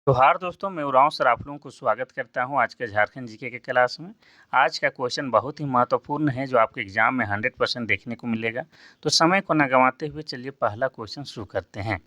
जोहार दोस्तों, मैं उरांव सर आप लोगों को स्वागत करता हूं आज के झारखंड जीके के क्लास में। आज का क्वेश्चन बहुत ही महत्वपूर्ण है जो आपके एग्जाम में 100% देखने को मिलेगा। तो समय को न गंवाते हुए चलिए पहला क्वेश्चन शुरू करते हैं।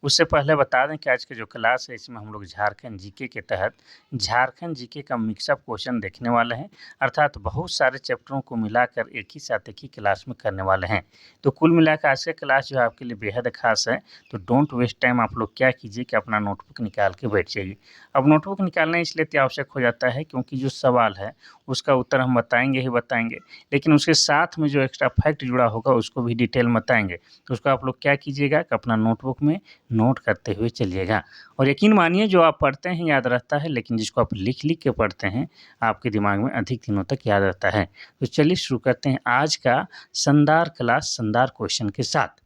उससे पहले बता दें कि आज की जो क्लास है इसमें हम लोग झारखंड जीके के तहत झारखंड जीके का मिक्सअप क्वेश्चन देखने वाले हैं, अर्थात बहुत सारे चैप्टरों को मिलाकर एक ही साथ एक ही क्लास में करने वाले हैं। तो कुल मिलाकर आज का क्लास जो है आपके लिए बेहद खास है। तो डोंट वेस्ट टाइम, आप लोग क्या कीजिए कि अपना नोटबुक निकाल के बैठ जाइए। अब नोटबुक निकालना इसलिए आवश्यक हो जाता है क्योंकि जो सवाल है उसका उत्तर हम बताएंगे ही बताएंगे, लेकिन उसके साथ में जो एक्स्ट्रा फैक्ट जुड़ा होगा उसको भी डिटेल में बताएंगे। तो उसको आप लोग क्या कीजिएगा कि अपना नोटबुक में नोट करते हुए चलिएगा। और यकीन मानिए जो आप पढ़ते हैं याद रहता है, लेकिन जिसको आप लिख लिख के पढ़ते हैं आपके दिमाग में अधिक दिनों तक याद रहता है। तो चलिए शुरू करते हैं आज का शानदार क्लास शानदार क्वेश्चन के साथ।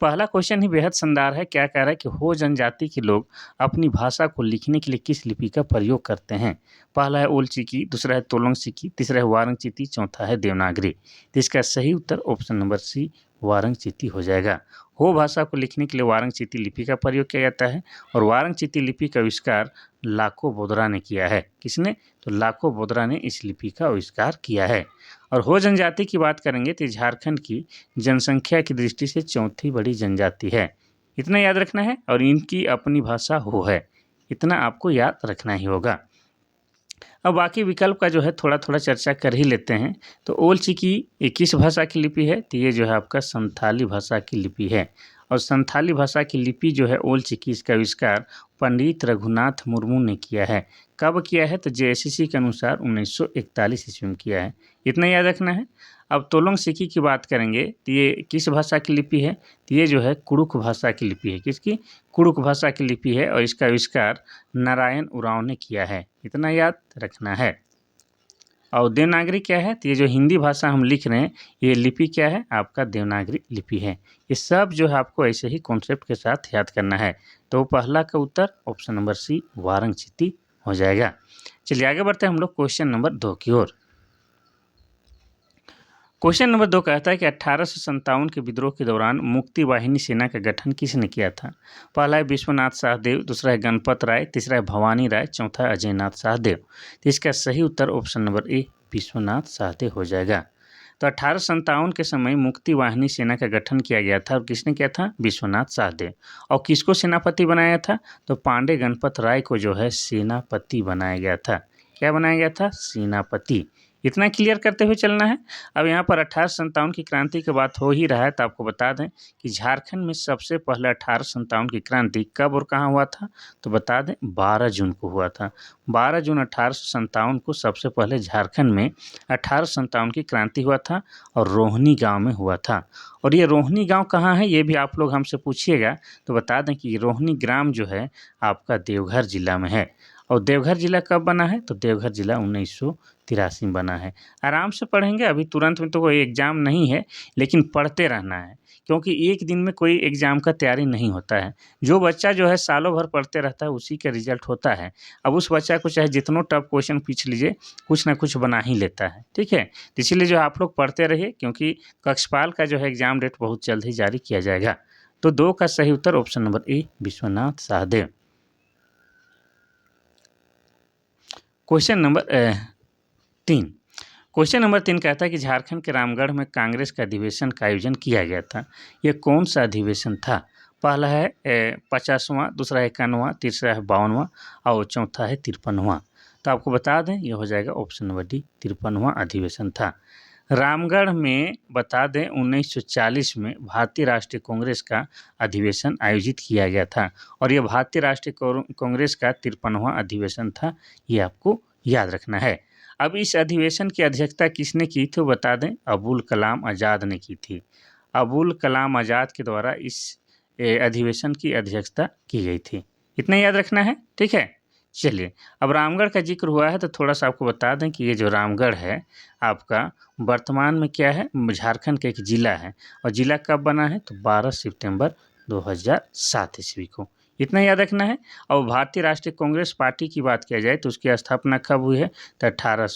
पहला क्वेश्चन ही बेहद शानदार है। क्या कह रहा है कि हो जनजाति के लोग अपनी भाषा को लिखने के लिए किस लिपि का प्रयोग करते हैं? पहला है ओल चिकी, दूसरा है तोलंग सिकी, तीसरा है वारंग चिती, चौथा है देवनागरी। तो इसका सही उत्तर ऑप्शन नंबर सी वारंग चिती हो जाएगा। हो भाषा को लिखने के लिए वारंग चिती लिपि का प्रयोग किया जाता है और वारंग चिती लिपि का आविष्कार लाखो बोदरा ने किया है। किसने? तो लाखो बोदरा ने इस लिपि का आविष्कार किया है। और हो जनजाति की बात करेंगे तो झारखंड की जनसंख्या की दृष्टि से चौथी बड़ी जनजाति है। इतना याद रखना है। और इनकी अपनी भाषा हो है, इतना आपको याद रखना ही होगा। अब बाकी विकल्प का जो है थोड़ा थोड़ा चर्चा कर ही लेते हैं। तो ओल चिकी ये किस भाषा की लिपि है? तो ये जो है आपका संथाली भाषा की लिपि है। और संथाली भाषा की लिपि जो है ओल चिकी, इसका आविष्कार पंडित रघुनाथ मुर्मू ने किया है। कब किया है? तो जेएसएससी के अनुसार 1941 ईस्वी में किया है। इतना याद रखना है। अब तोलोंग सिकी की बात करेंगे तो ये किस भाषा की लिपि है? तो ये जो है कुड़ुक भाषा की लिपि है। किसकी? कुड़ुक भाषा की लिपि है और इसका आविष्कार नारायण उरांव ने किया है। इतना याद रखना है। और देवनागरी क्या है? तो ये जो हिंदी भाषा हम लिख रहे हैं ये लिपि क्या है? आपका देवनागरी लिपि है। ये सब जो है आपको ऐसे ही कॉन्सेप्ट के साथ याद करना है। तो पहला का उत्तर ऑप्शन नंबर सी वारंग चिती हो जाएगा। चलिए आगे बढ़ते हैं हम लोग क्वेश्चन नंबर 2 की ओर। क्वेश्चन नंबर 2 कहता है कि 1857 के विद्रोह के दौरान मुक्ति वाहिनी सेना का गठन किसने किया था? पहला है विश्वनाथ सहदेव, दूसरा है गणपत राय, तीसरा है भवानी राय, चौथा है अजयनाथ सहदेव। तो इसका सही उत्तर option number A Vishwanath Sahdev हो जाएगा। तो 1857 के समय मुक्ति वाहिनी सेना का गठन किया गया था और किसने किया था? विश्वनाथ सहदेव। और किसको सेनापति बनाया था? तो पांडे गणपत राय को जो है सेनापति बनाया गया था। क्या बनाया गया था? सेनापति। इतना क्लियर करते हुए चलना है। अब यहाँ पर 1857 की क्रांति की बात हो ही रहा है तो आपको बता दें कि झारखंड में सबसे पहले 1857 की क्रांति कब और कहाँ हुआ था? तो बता दें 12 जून को हुआ था। 12 जून 1857 को सबसे पहले झारखंड में 1857 की क्रांति हुआ था और रोहनी गांव में हुआ था। और ये रोहनी गांव कहाँ है ये भी आप लोग हमसे पूछिएगा तो बता दें कि रोहनी ग्राम जो है आपका देवघर जिला में है। और देवघर जिला कब बना है? तो देवघर जिला 1983 में बना है। आराम से पढ़ेंगे, अभी तुरंत में तो कोई एग्ज़ाम नहीं है, लेकिन पढ़ते रहना है क्योंकि एक दिन में कोई एग्ज़ाम का तैयारी नहीं होता है। जो बच्चा जो है सालों भर पढ़ते रहता है उसी का रिजल्ट होता है। अब उस बच्चा को चाहे जितनों टफ क्वेश्चन पूछ लीजिए कुछ ना कुछ बना ही लेता है। ठीक है, तो इसीलिए जो आप लोग पढ़ते रहिए क्योंकि कक्षपाल का जो है एग्ज़ाम डेट बहुत जल्द ही जारी किया जाएगा। तो 2 का सही उत्तर option number A Vishwanath Sahdev. Question number 3। Question number 3 कहता है कि झारखंड के रामगढ़ में कांग्रेस का अधिवेशन का आयोजन किया गया था। ये कौन सा अधिवेशन था? पहला है 50वां, दूसरा है 51वां, तीसरा है 52वां और चौथा है 53वां। तो आपको बता दें ये हो जाएगा ऑप्शन नंबर डी 53वां अधिवेशन था। रामगढ़ में बता दें 1940 में भारतीय राष्ट्रीय कांग्रेस का अधिवेशन आयोजित किया गया था और ये भारतीय राष्ट्रीय कांग्रेस का 53वां अधिवेशन था। ये आपको याद रखना है। अब इस अधिवेशन की अध्यक्षता किसने की थी बता दें? अबुल कलाम आज़ाद ने की थी। अबुल कलाम आज़ाद के द्वारा इस अधिवेशन की अध्यक्षता की गई थी। इतना याद रखना है। ठीक है, चलिए अब रामगढ़ का जिक्र हुआ है तो थोड़ा सा आपको बता दें कि ये जो रामगढ़ है आपका वर्तमान में क्या है? झारखंड का एक ज़िला है। और ज़िला कब बना है? तो 12 सितंबर 2007 ईस्वी को। इतना याद रखना है। और भारतीय राष्ट्रीय कांग्रेस पार्टी की बात किया जाए तो उसकी स्थापना कब हुई है? तो 18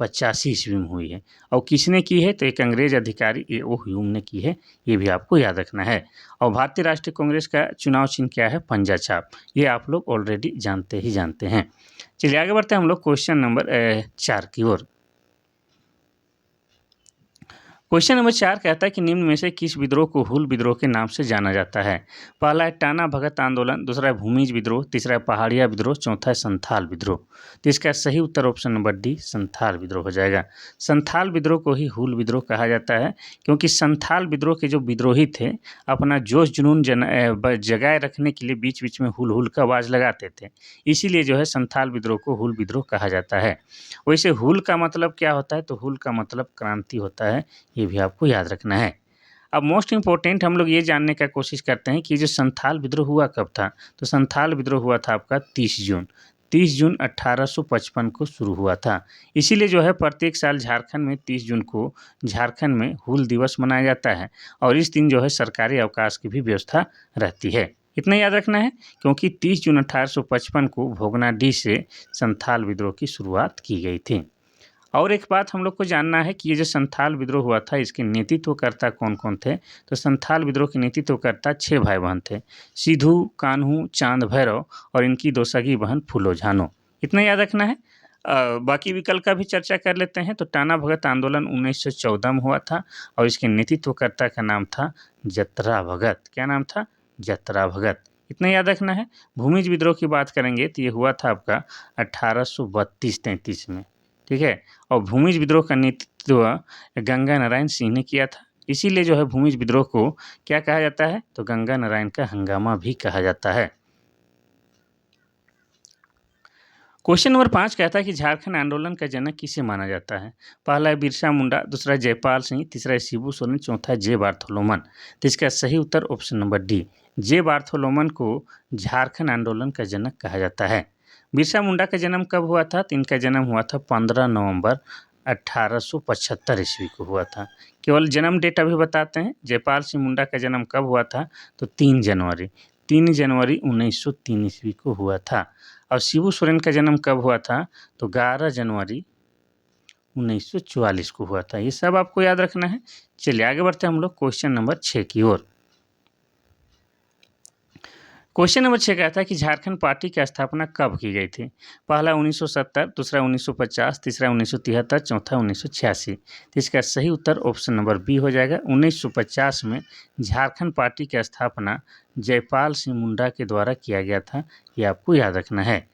1885 ईस्वी में हुई है। और किसने की है? तो एक अंग्रेज अधिकारी ए.ओ. ह्यूम ने की है, ये भी आपको याद रखना है। और भारतीय राष्ट्रीय कांग्रेस का चुनाव चिन्ह क्या है? पंजा छाप, ये आप लोग ऑलरेडी जानते ही जानते हैं। चलिए आगे बढ़ते हैं हम लोग क्वेश्चन नंबर 4 की ओर। क्वेश्चन नंबर 4 कहता है कि निम्न में से किस विद्रोह को हूल विद्रोह के नाम से जाना जाता है? पहला है टाना भगत आंदोलन, दूसरा है भूमिज विद्रोह, तीसरा है पहाड़िया विद्रोह, चौथा है संथाल विद्रोह। तो इसका सही उत्तर ऑप्शन नंबर डी संथाल विद्रोह हो जाएगा। संथाल विद्रोह को ही हूल विद्रोह कहा जाता है, क्योंकि संथाल विद्रोह के जो विद्रोही थे अपना जोश जुनून जगाए रखने के लिए बीच बीच में हुल हुल का आवाज़ लगाते थे, इसीलिए जो है संथाल विद्रोह को हूल विद्रोह कहा जाता है। वैसे हुल का मतलब क्या होता है? तो हुल का मतलब क्रांति होता है, ये भी आपको याद रखना है। अब मोस्ट इम्पोर्टेंट हम लोग ये जानने का कोशिश करते हैं कि जो संथाल विद्रोह हुआ कब था? तो संथाल विद्रोह हुआ था आपका 30 जून 1855 को शुरू हुआ था। इसीलिए जो है प्रत्येक साल झारखंड में 30 जून को झारखंड में हूल दिवस मनाया जाता है, और इस दिन जो है सरकारी अवकाश की भी व्यवस्था रहती है। इतना याद रखना है, क्योंकि 30 जून 1855 को भोगनाडीह से संथाल विद्रोह की शुरुआत की गई थी। और एक बात हम लोग को जानना है कि ये जो संथाल विद्रोह हुआ था इसके नेतृत्वकर्ता कौन कौन थे? तो संथाल विद्रोह के नेतृत्वकर्ता 6 भाई बहन थे, सिधू, कान्हू, चांद भैरव और इनकी 2 सगी बहन फूलो झानो। इतना याद रखना है। बाकी विकल्प का भी चर्चा कर लेते हैं। तो टाना भगत आंदोलन 1914 में हुआ था, और इसके नेतृत्वकर्ता का नाम था जतरा भगत। क्या नाम था? जतरा भगत। इतना याद रखना है। भूमिज विद्रोह की बात करेंगे तो ये हुआ था आपका 1832-33 में, ठीक है। और भूमिज विद्रोह का नेतृत्व गंगा नारायण सिंह ने किया था, इसीलिए जो है भूमिज विद्रोह को क्या कहा जाता है? तो गंगा नारायण का हंगामा भी कहा जाता है। क्वेश्चन नंबर 5 कहता है कि झारखंड आंदोलन का जनक किसे माना जाता है? पहला है बिरसा मुंडा, दूसरा है जयपाल सिंह, तीसरा है शिबू सोरेन, चौथा है जे बार्थोलोमन। तो इसका सही उत्तर ऑप्शन नंबर डी जे बार्थोलोमन को झारखंड आंदोलन का जनक कहा जाता है। बिरसा मुंडा का जन्म कब हुआ था? तो इनका जन्म हुआ था 15 नवंबर 1875 ईस्वी को हुआ था। केवल जन्म डेट अभी बताते हैं। जयपाल सिंह मुंडा का जन्म कब हुआ था? तो 3 जनवरी 1903 ईस्वी को हुआ था। और शिबू सोरेन का जन्म कब हुआ था? तो 11 जनवरी 1944 को हुआ था। ये सब आपको याद रखना है। चलिए आगे बढ़ते हैं हम लोग क्वेश्चन नंबर 6 की ओर। क्वेश्चन नंबर 6 कहता है कि झारखंड पार्टी की स्थापना कब की गई थी? पहला 1970, दूसरा 1950, तीसरा 1973, चौथा 1986। तो इसका सही उत्तर ऑप्शन नंबर बी हो जाएगा। 1950 में झारखंड पार्टी की स्थापना जयपाल सिंह मुंडा के द्वारा किया गया था, ये आपको याद रखना है।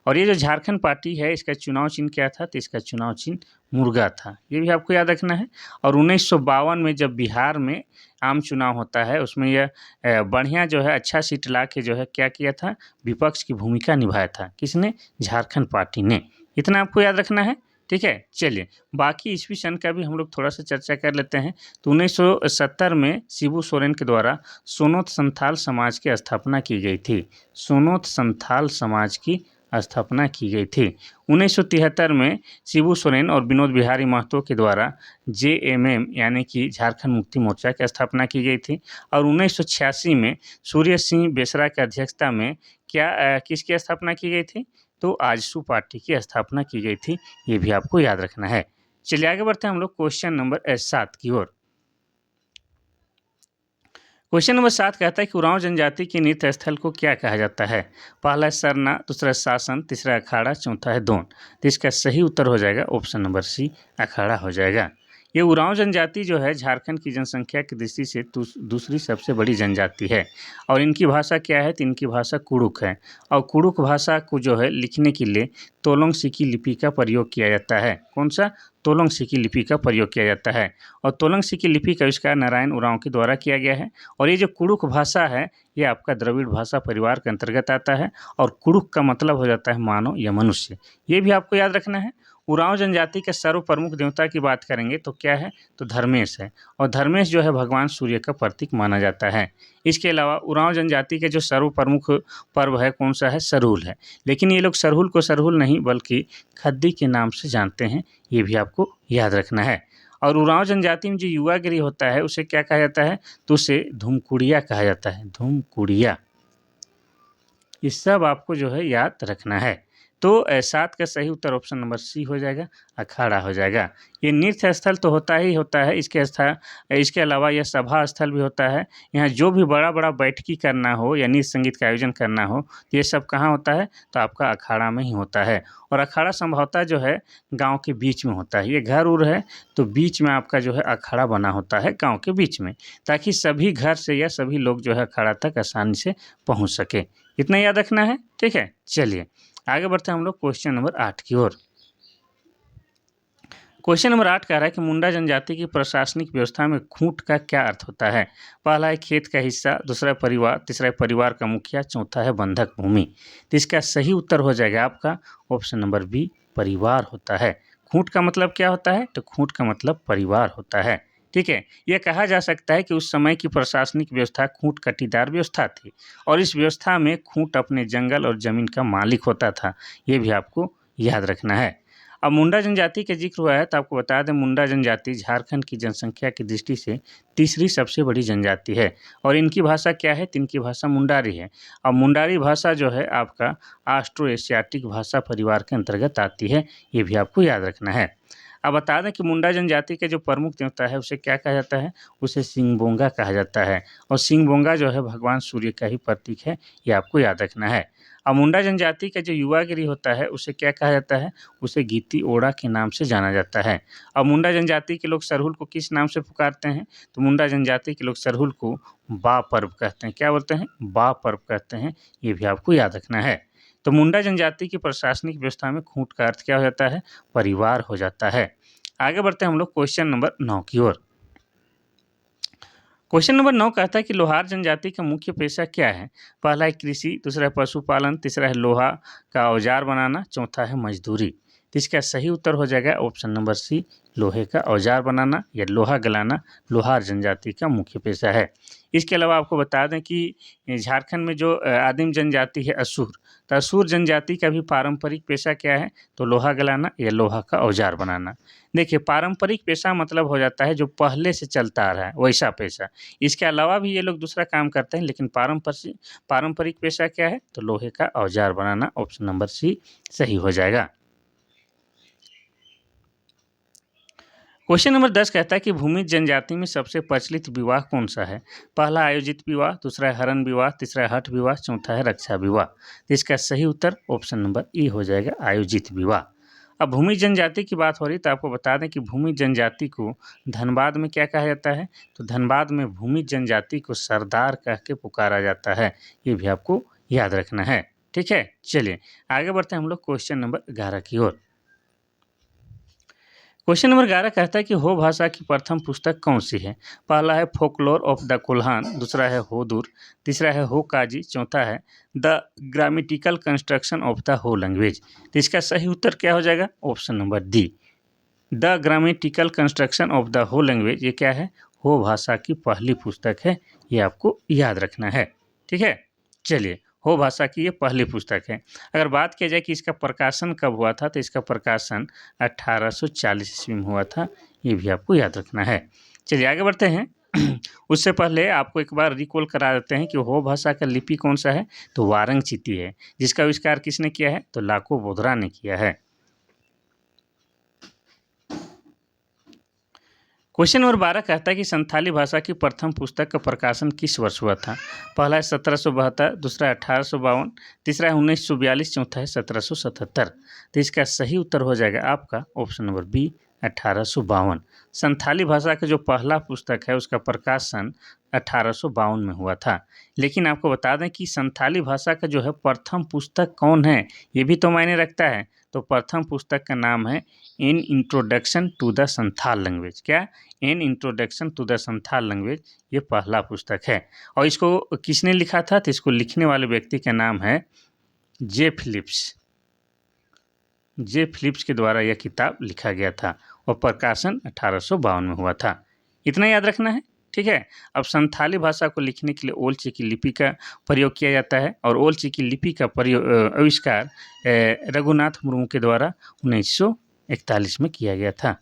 और ये जो झारखंड पार्टी है इसका चुनाव चिन्ह क्या था? तो इसका चुनाव चिन्ह मुर्गा था, ये भी आपको याद रखना है। और 1952 में जब बिहार में आम चुनाव होता है उसमें यह बढ़िया जो है अच्छा सीट ला के जो है क्या किया था? विपक्ष की भूमिका निभाया था। किसने? झारखंड पार्टी ने। इतना आपको याद रखना है, ठीक है। चलिए बाकी ईस्वी सन का भी हम लोग थोड़ा सा चर्चा कर लेते हैं। तो 1970 में शिबू सोरेन के द्वारा सोनोत संथाल समाज की स्थापना की गई थी। सोनोत संथाल समाज की स्थापना की गई थी। 1973 में शिबू सोरेन और विनोद बिहारी महतो के द्वारा जेएमएम यानी कि झारखंड मुक्ति मोर्चा की स्थापना की गई थी। और 1986 में सूर्य सिंह बेसरा की अध्यक्षता में किसकी स्थापना की गई थी? तो आजसू पार्टी की स्थापना की गई थी, ये भी आपको याद रखना है। चलिए आगे बढ़ते हैं हम लोग क्वेश्चन नंबर 7 की ओर। क्वेश्चन नंबर 7 कहता है कि उरांव जनजाति के नृत्य स्थल को क्या कहा जाता है? पहला है सरना, दूसरा है शासन, तीसरा है अखाड़ा, चौथा है दोन। तो इसका सही उत्तर हो जाएगा ऑप्शन नंबर सी अखाड़ा हो जाएगा। ये उरांव जनजाति जो है झारखंड की जनसंख्या की दृष्टि से दूसरी सबसे बड़ी जनजाति है। और इनकी भाषा क्या है? तो इनकी भाषा कुड़ुक है। और कुड़ुक भाषा को जो है लिखने के लिए तोलोंग सिकी लिपि का प्रयोग किया जाता है। कौन सा? तोलोंग सिकी लिपि का प्रयोग किया जाता है। और तोलोंग सिकी लिपि का आविष्कार नारायण उरांव के द्वारा किया गया है। और ये जो कुड़ुक भाषा है ये आपका द्रविड़ भाषा परिवार के अंतर्गत आता है। और कुड़ुक का मतलब हो जाता है मानव या मनुष्य, ये भी आपको याद रखना है। उरांव जनजाति के सर्व प्रमुख देवता की बात करेंगे तो क्या है? तो धर्मेश है। और धर्मेश जो है भगवान सूर्य का प्रतीक माना जाता है। इसके अलावा उरांव जनजाति के जो सर्व प्रमुख पर्व है कौन सा है? सरहुल है। लेकिन ये लोग सरहुल को सरहुल नहीं बल्कि खद्दी के नाम से जानते हैं, ये भी आपको याद रखना है। और उरांव जनजाति में जो युवागिरी होता है उसे क्या कहा जाता है? तो उसे धूमकुड़िया कहा जाता है, धूमकुड़िया। ये सब आपको जो है याद रखना है। तो 7 का सही उत्तर ऑप्शन नंबर सी हो जाएगा, अखाड़ा हो जाएगा। ये नृत्य स्थल तो होता ही होता है, इसके अलावा यह सभा स्थल भी होता है। यहाँ जो भी बड़ा-बड़ा बैठकी करना हो या नृत्य संगीत का आयोजन करना हो, तो ये सब कहाँ होता है? तो आपका अखाड़ा में ही होता है। और अखाड़ा संभवतः जो है गाँव के बीच में होता है। ये घर-उर है तो बीच में आपका जो है अखाड़ा बना होता है गाँव के बीच में, ताकि सभी घर से या सभी लोग जो है अखाड़ा तक आसानी से पहुँच सके। इतना याद रखना है, ठीक है? चलिए आगे बढ़ते हैं हम लोग क्वेश्चन नंबर 8 की ओर। क्वेश्चन नंबर 8 कह रहा है कि मुंडा जनजाति की प्रशासनिक व्यवस्था में खूंट का क्या अर्थ होता है? पहला है खेत का हिस्सा, दूसरा है परिवार, तीसरा है परिवार का मुखिया, चौथा है बंधक भूमि। तो इसका सही उत्तर हो जाएगा आपका ऑप्शन नंबर बी, परिवार होता है। खूंट का मतलब क्या होता है? तो खूंट का मतलब परिवार होता है, ठीक है? यह कहा जा सकता है कि उस समय की प्रशासनिक व्यवस्था खूंट कटीदार व्यवस्था थी और इस व्यवस्था में खूंट अपने जंगल और जमीन का मालिक होता था। ये भी आपको याद रखना है। अब मुंडा जनजाति का जिक्र हुआ है तो आपको बता दें, मुंडा जनजाति झारखंड की जनसंख्या की दृष्टि से तीसरी सबसे बड़ी जनजाति है और इनकी भाषा क्या है? तो इनकी भाषा मुंडारी है। और मुंडारी भाषा जो है आपका ऑस्ट्रो एशियाटिक भाषा परिवार के अंतर्गत आती है, ये भी आपको याद रखना है। अब बता दें कि मुंडा जनजाति के जो प्रमुख देवता है उसे क्या कहा जाता है? उसे सिंगबोंगा कहा जाता है और सिंगबोंगा जो है भगवान सूर्य का ही प्रतीक है, ये आपको याद रखना है। अब मुंडा जनजाति का जो युवागिरी होता है उसे क्या कहा जाता है? उसे गीती ओड़ा के नाम से जाना जाता है। अब मुंडा जनजाति के लोग सरहुल को किस नाम से पुकारते हैं? तो मुंडा जनजाति के लोग सरहुल को बा पर्व कहते हैं। क्या बोलते हैं? बा पर्व कहते हैं, ये भी आपको याद रखना है। तो मुंडा जनजाति की प्रशासनिक व्यवस्था में खूंट का अर्थ क्या हो जाता है? परिवार हो जाता है। आगे बढ़ते हैं हम लोग क्वेश्चन नंबर 9 की ओर। क्वेश्चन नंबर 9 कहता है कि लोहार जनजाति का मुख्य पेशा क्या है? पहला है कृषि, दूसरा है पशुपालन, तीसरा है लोहा का औजार बनाना, चौथा है मजदूरी। तो इसका सही उत्तर हो जाएगा ऑप्शन नंबर सी, लोहे का औजार बनाना या लोहा गलाना लोहार जनजाति का मुख्य पेशा है। इसके अलावा आपको बता दें कि झारखंड में जो आदिम जनजाति है असुर, तो असुर जनजाति का भी पारंपरिक पेशा क्या है? तो लोहा गलाना या लोहा का औजार बनाना। देखिए पारंपरिक पेशा मतलब हो जाता है जो पहले से चलता आ रहा है वैसा पेशा। इसके अलावा भी ये लोग दूसरा काम करते हैं, लेकिन पारंपरिक पेशा क्या है? तो लोहे का औजार बनाना, ऑप्शन नंबर सी सही हो जाएगा। क्वेश्चन नंबर 10 कहता है कि भूमिज जनजाति में सबसे प्रचलित विवाह कौन सा है? पहला आयोजित विवाह, दूसरा है हरण विवाह, तीसरा है हठ विवाह, चौथा है रक्षा विवाह। तो इसका सही उत्तर ऑप्शन नंबर ई हो जाएगा, आयोजित विवाह। अब भूमि जनजाति की बात हो रही तो आपको बता दें कि भूमि जनजाति को धनबाद में क्या कहा जाता है? तो धनबाद में भूमि जनजाति को सरदार कह के पुकारा जाता है, ये भी आपको याद रखना है, ठीक है? चलिए आगे बढ़ते हैं हम लोग क्वेश्चन नंबर 11 की ओर। क्वेश्चन नंबर 11 कहता है कि हो भाषा की प्रथम पुस्तक कौन सी है? पहला है फोकलोर ऑफ द कोल्हान, दूसरा है होदुर, तीसरा है हो काजी, चौथा है the grammatical construction of the हो लैंग्वेज। तो इसका सही उत्तर क्या हो जाएगा? Option number D, the grammatical construction of the हो लैंग्वेज। ये क्या है? हो भाषा की पहली पुस्तक है, ये आपको याद रखना है, ठीक है? चलिए हो भाषा की ये पहली पुस्तक है। अगर बात किया जाए कि इसका प्रकाशन कब हुआ था, तो इसका प्रकाशन 1840 ईस्वी में हुआ था, ये भी आपको याद रखना है। चलिए आगे बढ़ते हैं। उससे पहले आपको एक बार रिकॉल करा देते हैं कि हो भाषा का लिपि कौन सा है? तो वारंग चिती है, जिसका आविष्कार किसने किया है? तो लाको बोधरा ने किया है। क्वेश्चन नंबर 12 कहता है कि संथाली भाषा की प्रथम पुस्तक का प्रकाशन किस वर्ष हुआ था? पहला है 1772, दूसरा है 1852, तीसरा है 1942, चौथा है 1777। तो इसका सही उत्तर हो जाएगा आपका ऑप्शन नंबर बी, 1852। संथाली भाषा का जो पहला पुस्तक है उसका प्रकाशन 1852 में हुआ था। लेकिन आपको बता दें कि संथाली भाषा का जो है प्रथम पुस्तक कौन है, ये भी तो मायने रखता है। तो प्रथम पुस्तक का नाम है an introduction to the Santhal language. क्या? An introduction to the Santhal language, ये पहला पुस्तक है। और इसको किसने लिखा था? तो इसको लिखने वाले व्यक्ति का नाम है जे फिलिप्स। जे फिलिप्स के द्वारा यह किताब लिखा गया था और प्रकाशन 1852 में हुआ था। इतना याद रखना है, ठीक है? अब संथाली भाषा को लिखने के लिए ओल चिकी लिपि का प्रयोग किया जाता है और ओल चिकी लिपि का आविष्कार रघुनाथ मुर्मू के द्वारा 1941 में किया गया था।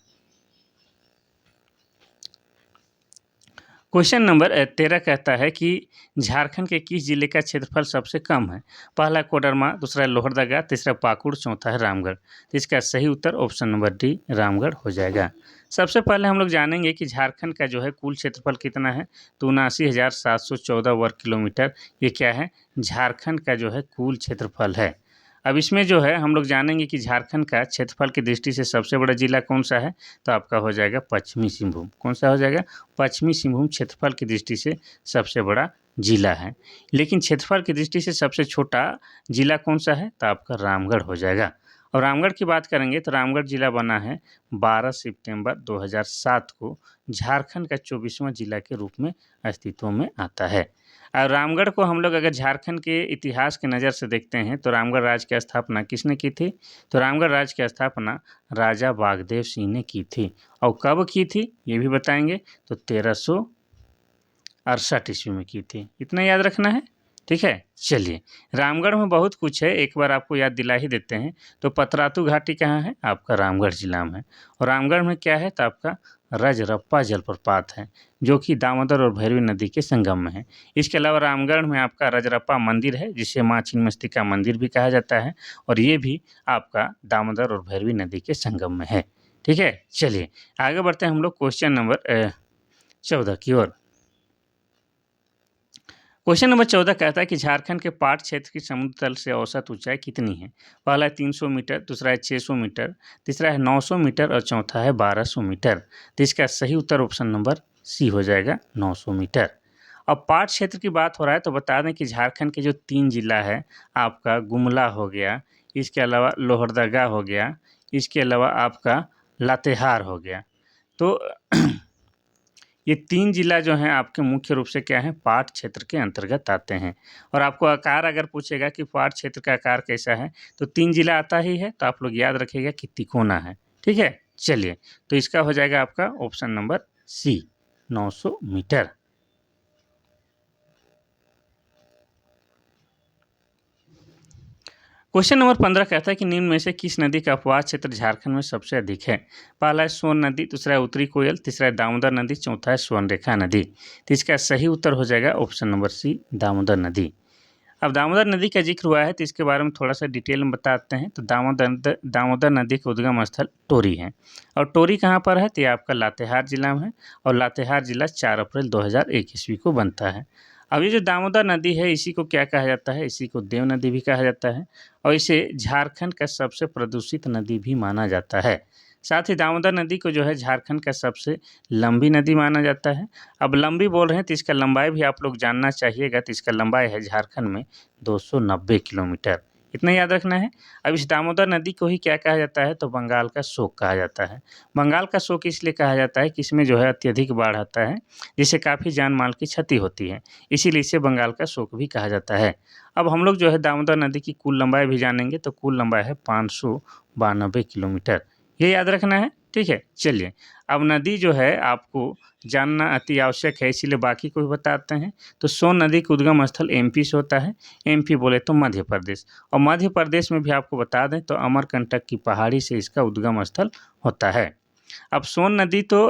क्वेश्चन नंबर 13 कहता है कि झारखंड के किस जिले का क्षेत्रफल सबसे कम है? पहला कोडरमा, दूसरा लोहरदगा, तीसरा पाकुड़, चौथा है रामगढ़। तो इसका सही उत्तर ऑप्शन नंबर डी रामगढ़ हो जाएगा। सबसे पहले हम लोग जानेंगे कि झारखंड का जो है कुल क्षेत्रफल कितना है, तो 79,714 वर्ग किलोमीटर ये क्या है, झारखंड का जो है कुल क्षेत्रफल है। अब इसमें जो है हम लोग जानेंगे कि झारखंड का क्षेत्रफल की दृष्टि से सबसे बड़ा जिला कौन सा है, तो आपका हो जाएगा पश्चिमी सिंहभूम। कौन सा हो जाएगा? पश्चिमी सिंहभूम क्षेत्रफल की दृष्टि से सबसे बड़ा जिला है। लेकिन क्षेत्रफल की दृष्टि से सबसे छोटा जिला कौन सा है, तो आपका रामगढ़ हो जाएगा। और रामगढ़ की बात करेंगे तो रामगढ़ जिला बना है 12 सितंबर 2007 को, झारखंड का 24वां जिला के रूप में अस्तित्व में आता है। और रामगढ़ को हम लोग अगर झारखंड के इतिहास की नज़र से देखते हैं तो रामगढ़ राज्य की स्थापना किसने की थी, तो रामगढ़ राज्य की स्थापना राजा बागदेव सिंह ने की थी। और कब की थी ये भी बताएंगे, तो 1368 ईस्वी में की थी। इतना याद रखना है, ठीक है। चलिए, रामगढ़ में बहुत कुछ है, एक बार आपको याद दिला ही देते हैं। तो पतरातू घाटी कहाँ है, आपका रामगढ़ जिला में है। और रामगढ़ में क्या है, तो आपका रजरप्पा जलप्रपात है, जो कि दामोदर और भैरवी नदी के संगम में है। इसके अलावा रामगढ़ में आपका रजरप्पा मंदिर है, जिसे माँ छिन्नमस्तिका मंदिर भी कहा जाता है, और ये भी आपका दामोदर और भैरवी नदी के संगम में है, ठीक है। चलिए आगे बढ़ते हैं हम लोग क्वेश्चन नंबर 14 की ओर। क्वेश्चन नंबर 14 कहता है कि झारखंड के पाट क्षेत्र की समुद्र तल से औसत ऊंचाई कितनी है? पहला है 300 मीटर, दूसरा है 600 मीटर, तीसरा है 900 मीटर और चौथा है 1200 मीटर। तो इसका सही उत्तर ऑप्शन नंबर सी हो जाएगा, 900 मीटर। अब पाट क्षेत्र की बात हो रहा है तो बता दें कि झारखंड के जो 3 जिला है, आपका गुमला हो गया, इसके अलावा लोहरदगा हो गया, इसके अलावा आपका लातेहार हो गया। तो ये 3 जिला जो हैं आपके मुख्य रूप से क्या हैं, पाट क्षेत्र के अंतर्गत आते हैं। और आपको आकार अगर पूछेगा कि पाट क्षेत्र का आकार कैसा है, तो 3 जिला आता ही है, तो आप लोग याद रखिएगा कि तिकोना है, ठीक है। चलिए, तो इसका हो जाएगा आपका option number C, 900 metre. Question number 15 कहता है कि निम्न में से किस नदी का अपवाह क्षेत्र झारखंड में सबसे अधिक है? पहला है सोन नदी, दूसरा है उत्तरी कोयल, तीसरा है दामोदर नदी, चौथा है स्वर्णरेखा नदी। तो इसका सही उत्तर हो जाएगा ऑप्शन नंबर सी, दामोदर नदी। अब दामोदर नदी का जिक्र हुआ है तो इसके बारे में थोड़ा सा डिटेल में बताते हैं। तो दामोदर नदी का उद्गम स्थल टोरी है। और टोरी कहाँ पर है, तो ये आपका लातेहार जिला में है, और लातेहार जिला 4 अप्रैल 2001 ईस्वी को बनता है। अब ये जो दामोदर नदी है, इसी को क्या कहा जाता है, इसी को देव नदी भी कहा जाता है, और इसे झारखंड का सबसे प्रदूषित नदी भी माना जाता है। साथ ही दामोदर नदी को जो है झारखंड का सबसे लंबी नदी माना जाता है। अब लंबी बोल रहे हैं तो इसका लंबाई भी आप लोग जानना चाहिएगा, तो इसका लंबाई है झारखंड में 290 किलोमीटर। इतना याद रखना है। अब इस दामोदर नदी को ही क्या कहा जाता है, तो बंगाल का शोक कहा जाता है। बंगाल का शोक इसलिए कहा जाता है कि इसमें जो है अत्यधिक बाढ़ आता है, जिससे काफ़ी जान माल की क्षति होती है, इसीलिए इसे बंगाल का शोक भी कहा जाता है। अब हम लोग जो है दामोदर नदी की कुल लंबाई भी जानेंगे, तो कुल लंबाई है 592 किलोमीटर। ये याद रखना है, ठीक है। चलिए, अब नदी जो है आपको जानना अति आवश्यक है, इसीलिए बाकी को भी बताते हैं। तो सोन नदी का उद्गम स्थल एमपी से होता है। एमपी बोले तो मध्य प्रदेश, और मध्य प्रदेश में भी आपको बता दें तो अमरकंटक की पहाड़ी से इसका उद्गम स्थल होता है। अब सोन नदी तो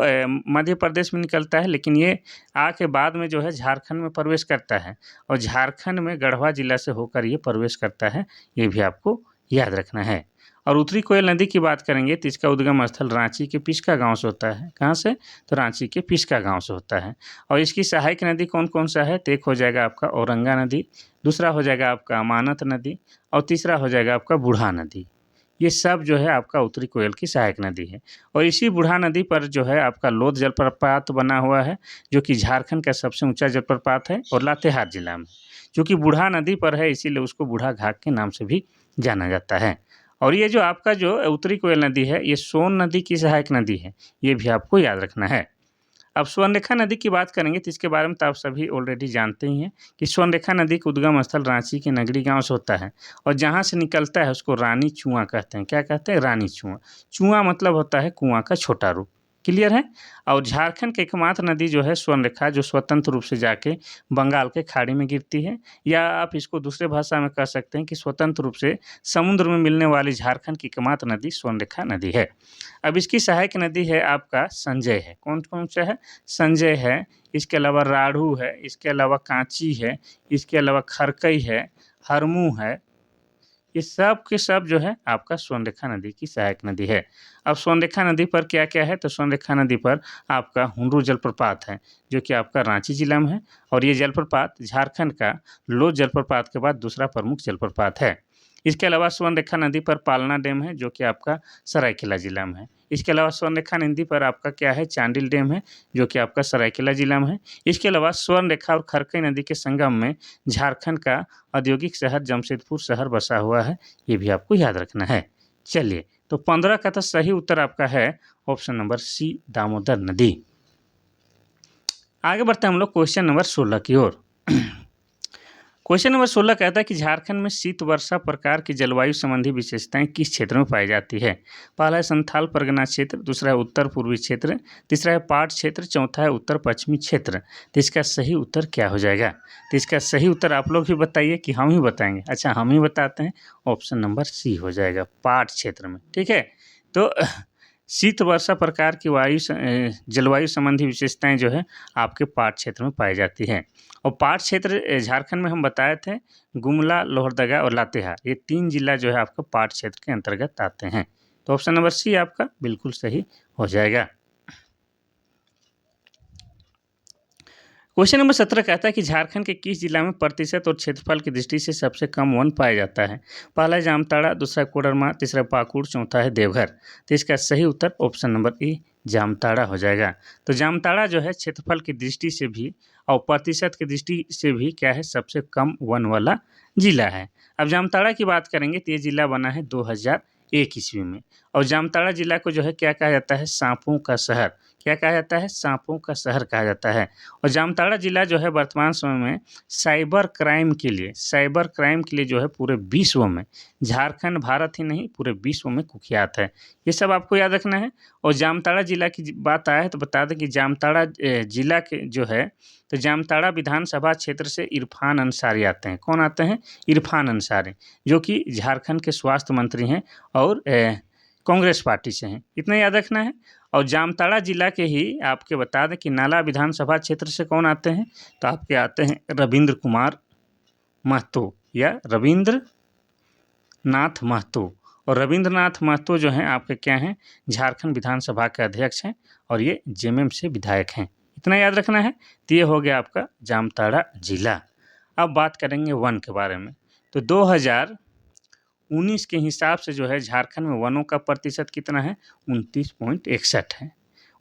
मध्य प्रदेश में निकलता है, लेकिन ये आके बाद में जो है झारखंड में प्रवेश करता है, और झारखंड में गढ़वा जिला से होकर ये प्रवेश करता है, ये भी आपको याद रखना है। और उत्तरी कोयल नदी की बात करेंगे तो इसका उद्गम स्थल रांची के पिस्का गांव से होता है। कहाँ से, तो रांची के पिस्का गांव से होता है। और इसकी सहायक नदी कौन कौन सा है, तो एक हो जाएगा आपका औरंगा नदी, दूसरा हो जाएगा आपका अमानत नदी, और तीसरा हो जाएगा आपका बूढ़ा नदी। ये सब जो है आपका उत्तरी कोयल की सहायक नदी है। और इसी बूढ़ा नदी पर जो है आपका लोध जलप्रपात बना हुआ है, जो कि झारखंड का सबसे ऊंचा जलप्रपात है, और लातेहार जिला में। क्योंकि बूढ़ा नदी पर है, इसीलिए उसको बूढ़ा घाट के नाम से भी जाना जाता है। और ये जो आपका जो उत्तरी कोयल नदी है, ये सोन नदी की सहायक नदी है, ये भी आपको याद रखना है। अब स्वर्णरेखा नदी की बात करेंगे तो इसके बारे में तो आप सभी ऑलरेडी जानते ही हैं कि स्वर्णरेखा नदी का उद्गम स्थल रांची के नगरी गांव से होता है, और जहां से निकलता है उसको रानी चुआ कहते हैं। क्या कहते हैं, रानी चुआ। चुआ मतलब होता है कुआं का छोटा रूप, क्लियर है। और झारखंड की एकमात्र नदी जो है स्वर्णरेखा, जो स्वतंत्र रूप से जाके बंगाल के खाड़ी में गिरती है, या आप इसको दूसरे भाषा में कह सकते हैं कि स्वतंत्र रूप से समुद्र में मिलने वाली झारखंड की एकमात्र नदी स्वर्णरेखा नदी है। अब इसकी सहायक नदी है आपका संजय है। कौन कौन सा है? संजय है, इसके अलावा राढ़ू है, इसके अलावा कांची है, इसके अलावा खरकई है, हरमू है, ये सब के सब जो है आपका स्वर्णरेखा नदी की सहायक नदी है। अब स्वर्णरेखा नदी पर क्या-क्या है? तो स्वर्णरेखा नदी पर आपका हुंडरू जलप्रपात है, जो कि आपका रांची जिला में है, और ये जलप्रपात झारखंड का लोह जलप्रपात के बाद दूसरा प्रमुख जलप्रपात है। इसके अलावा स्वर्णरेखा नदी पर पालना डैम है, जो कि आपका सरायकेला जिला में है। इसके अलावा स्वर्णरेखा नदी पर आपका क्या है? चांडिल डैम है, जो कि आपका सरायकेला जिला में है। इसके अलावा स्वर्णरेखा और खरकई नदी के संगम में झारखंड का औद्योगिक शहर जमशेदपुर शहर बसा हुआ है, ये भी आपको याद रखना है। चलिए, तो 15 का तो सही उत्तर आपका है ऑप्शन नंबर सी, दामोदर नदी। आगे बढ़ते हैं हम लोग क्वेश्चन नंबर 16 की ओर। क्वेश्चन नंबर 16 कहता है कि झारखंड में शीत वर्षा प्रकार की जलवायु संबंधी विशेषताएं किस क्षेत्र में पाई जाती है? पहला है संथाल परगना क्षेत्र, दूसरा है उत्तर पूर्वी क्षेत्र, तीसरा है पाट क्षेत्र, चौथा है उत्तर पश्चिमी क्षेत्र। तो इसका सही उत्तर क्या हो जाएगा? तो इसका सही उत्तर आप लोग ही बताइए कि हम ही बताएंगे? अच्छा, हम ही बताते हैं। ऑप्शन नंबर सी हो जाएगा, पाट क्षेत्र में। ठीक है, तो शीत वर्षा प्रकार की जलवायु संबंधी विशेषताएं जो है आपके पाट क्षेत्र में पाई जाती है। और पाट क्षेत्र झारखंड में हम बताए थे, गुमला, लोहरदगा और लातेहार, ये 3 जिला जो है आपका पाट क्षेत्र के अंतर्गत आते हैं। तो ऑप्शन नंबर सी आपका बिल्कुल सही हो जाएगा। क्वेश्चन नंबर 17 कहता है कि झारखंड के किस जिला में प्रतिशत और क्षेत्रफल की दृष्टि से सबसे कम वन पाया जाता है? पहला है जामताड़ा, दूसरा कोडरमा, तीसरा पाकुड़, चौथा है देवघर। तो इसका सही उत्तर ऑप्शन नंबर ए, जामताड़ा हो जाएगा। तो जामताड़ा जो है क्षेत्रफल की दृष्टि से भी और प्रतिशत की दृष्टि से भी क्या है? सबसे कम वन वाला जिला है। अब जामताड़ा की बात करेंगे तो ये जिला बना है 2001 ईस्वी में, और जामताड़ा जिला को जो है क्या कहा जाता है? सांपों का शहर। क्या कहा जाता है? सांपों का शहर कहा जाता है। और जामताड़ा जिला जो है वर्तमान समय में साइबर क्राइम के लिए जो है पूरे विश्व में, झारखंड भारत ही नहीं पूरे विश्व में कुख्यात है। ये सब आपको याद रखना है। और जामताड़ा जिला की बात आया है तो बता दें कि जामताड़ा जिला के जो है, तो जामताड़ा विधानसभा क्षेत्र से इरफान अंसारी आते हैं। कौन आते हैं? इरफान अंसारी, जो कि झारखंड के स्वास्थ्य मंत्री हैं और कांग्रेस पार्टी से हैं। इतना याद रखना है। और जामताड़ा जिला के ही आपके बता दें कि नाला विधानसभा क्षेत्र से कौन आते हैं? तो आपके आते हैं रविंद्र कुमार महतो या रविंद्र नाथ महतो। और रविंद्रनाथ महतो जो हैं आपके क्या हैं? झारखंड विधानसभा के अध्यक्ष हैं और ये जेएमएम से विधायक हैं। इतना याद रखना है। तो ये हो गया आपका जामताड़ा जिला। अब बात करेंगे वन के बारे में। तो 2019 के हिसाब से जो है झारखंड में वनों का प्रतिशत कितना है? 29.61 है।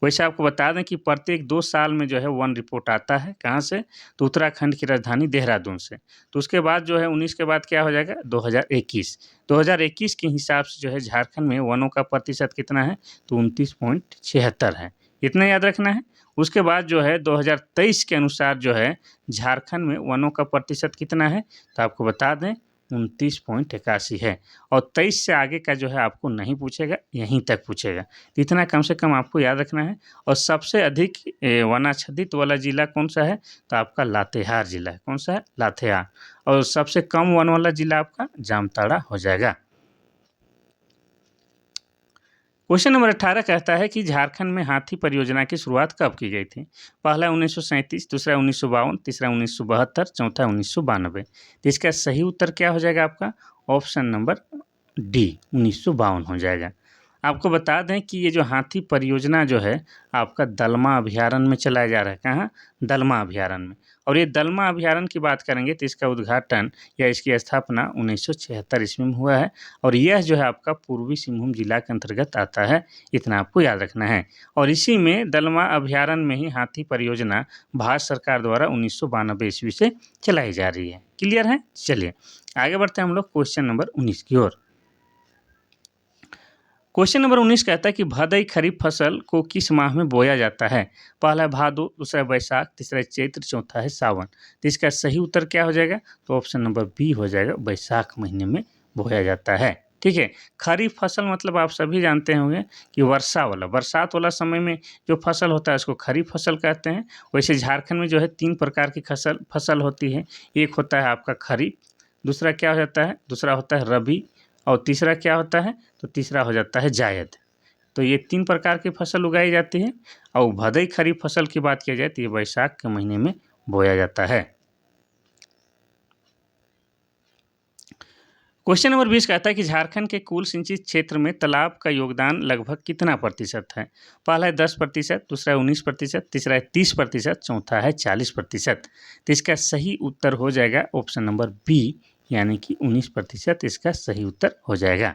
वैसे आपको बता दें कि प्रत्येक 2 साल में जो है वन रिपोर्ट आता है। कहाँ से? तो उत्तराखंड की राजधानी देहरादून से। तो उसके बाद जो है 19 के बाद क्या हो जाएगा? 2021 के हिसाब से जो है झारखंड में वनों का प्रतिशत कितना है? तो 29.76 है। इतना याद रखना है। उसके बाद जो है 2023 के अनुसार जो है झारखंड में वनों का प्रतिशत कितना है? तो आपको बता दें 29.81 है। और 23 से आगे का जो है आपको नहीं पूछेगा, यहीं तक पूछेगा। तो इतना कम से कम आपको याद रखना है। और सबसे अधिक वनाच्छादित वाला जिला कौन सा है? तो आपका लातेहार जिला है। कौन सा है? लातेहार। और सबसे कम वन वाला जिला आपका जामताड़ा हो जाएगा। क्वेश्चन नंबर 18 कहता है कि झारखंड में हाथी परियोजना की शुरुआत कब की गई थी? पहला 1937, दूसरा 1952, तीसरा 1972, चौथा 1992। तो इसका सही उत्तर क्या हो जाएगा आपका? ऑप्शन नंबर डी, 1952 हो जाएगा। आपको बता दें कि ये जो हाथी परियोजना जो है आपका दलमा अभयारण्य में चलाया जा रहा है। कहाँ? दलमा अभयारण्य में। और ये दलमा अभयारण्य की बात करेंगे तो इसका उद्घाटन या इसकी स्थापना 1976 ईस्वी में हुआ है। और यह जो है आपका पूर्वी सिंहभूम जिला के अंतर्गत आता है। इतना आपको याद रखना है। और इसी में दलमा अभयारण्य में ही हाथी परियोजना भारत सरकार द्वारा 1992 ईस्वी से चलाई जा रही है। क्लियर है? चलिए आगे बढ़ते हैं हम लोग क्वेश्चन नंबर 19 की ओर। क्वेश्चन नंबर 19 कहता है कि भदई खरीफ फसल को किस माह में बोया जाता है? पहला है भादो, दूसरा है बैसाख, तीसरा है चैत्र, चौथा है सावन। तो इसका सही उत्तर क्या हो जाएगा? तो ऑप्शन नंबर बी हो जाएगा, बैसाख महीने में बोया जाता है। ठीक है। खरीफ फसल मतलब आप सभी जानते होंगे कि वर्षा वाला, बरसात वाला समय में जो फसल होता है उसको खरीफ फसल कहते हैं। वैसे झारखंड में जो है 3 प्रकार की फसल होती है। एक होता है आपका खरीफ, दूसरा क्या हो जाता है, दूसरा होता है रबी, और तीसरा क्या होता है, तो तीसरा हो जाता है जायद। तो ये 3 प्रकार की फसल उगाई जाती है। और भदई खरीफ फसल की बात किया जाए तो ये बैसाख के महीने में बोया जाता है। क्वेश्चन नंबर 20 कहता है कि झारखंड के कुल सिंचित क्षेत्र में तालाब का योगदान लगभग कितना प्रतिशत है। पहला है 10%, दूसरा है 19%, तीसरा है 30%, चौथा है 40%। तो इसका सही उत्तर हो जाएगा ऑप्शन नंबर बी, यानी कि 19% इसका सही उत्तर हो जाएगा।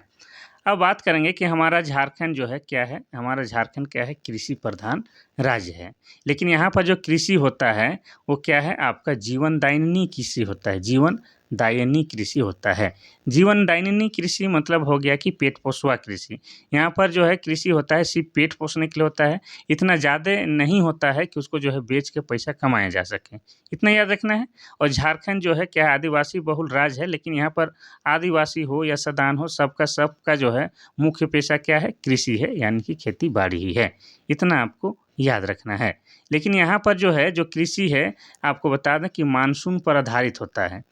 अब बात करेंगे कि हमारा झारखंड जो है क्या है, हमारा झारखंड क्या है, कृषि प्रधान राज्य है। लेकिन यहाँ पर जो कृषि होता है वो क्या है, आपका जीवनदायिनी कृषि होता है, जीवनदायिनी कृषि होता है। जीवनदायिनी कृषि मतलब हो गया कि पेट पोषुआ कृषि। यहाँ पर जो है कृषि होता है सिर्फ पेट पोषने के लिए होता है, इतना ज़्यादा नहीं होता है कि उसको जो है बेच के पैसा कमाया जा सके, इतना याद रखना है। और झारखंड जो है क्या है, आदिवासी बहुल राज्य है, लेकिन यहाँ पर आदिवासी हो या सदान हो, सबका जो है मुख्य पेशा क्या है, कृषि है, यानी कि खेती बाड़ी ही है, इतना आपको याद रखना है। लेकिन यहाँ पर जो है जो कृषि है, आपको बता दें कि मानसून पर आधारित होता है।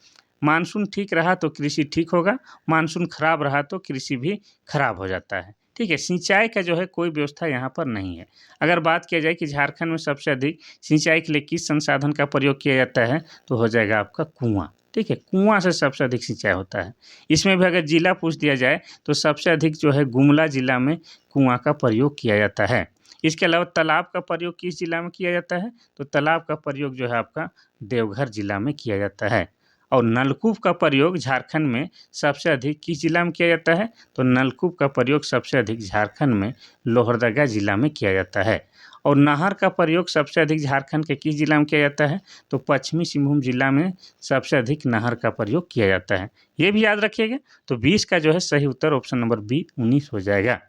मानसून ठीक रहा तो कृषि ठीक होगा, मानसून खराब रहा तो कृषि भी खराब हो जाता है। ठीक है, सिंचाई का जो है कोई व्यवस्था यहाँ पर नहीं है। अगर बात किया जाए कि झारखंड में सबसे अधिक सिंचाई के लिए किस संसाधन का प्रयोग किया जाता है, तो हो जाएगा आपका कुआं। ठीक है, कुआं से सबसे अधिक सिंचाई होता है। इसमें भी अगर जिला पूछ दिया जाए तो सबसे अधिक जो है गुमला जिला में कुआं का प्रयोग किया जाता है। इसके अलावा तालाब का प्रयोग किस जिला में किया जाता है, तो तालाब का प्रयोग जो है आपका देवघर जिला में किया जाता है। और नलकूप का प्रयोग झारखंड में सबसे अधिक किस जिला में किया जाता है, तो नलकूप का प्रयोग सबसे अधिक झारखंड में लोहरदगा जिला में किया जाता है। और नहर का प्रयोग सबसे अधिक झारखंड के किस जिला में किया जाता है, तो पश्चिमी सिंहभूम जिला में सबसे अधिक नहर का प्रयोग किया जाता है, ये भी याद रखिएगा। तो 20 का जो है सही उत्तर ऑप्शन नंबर बी 19 हो जाएगा।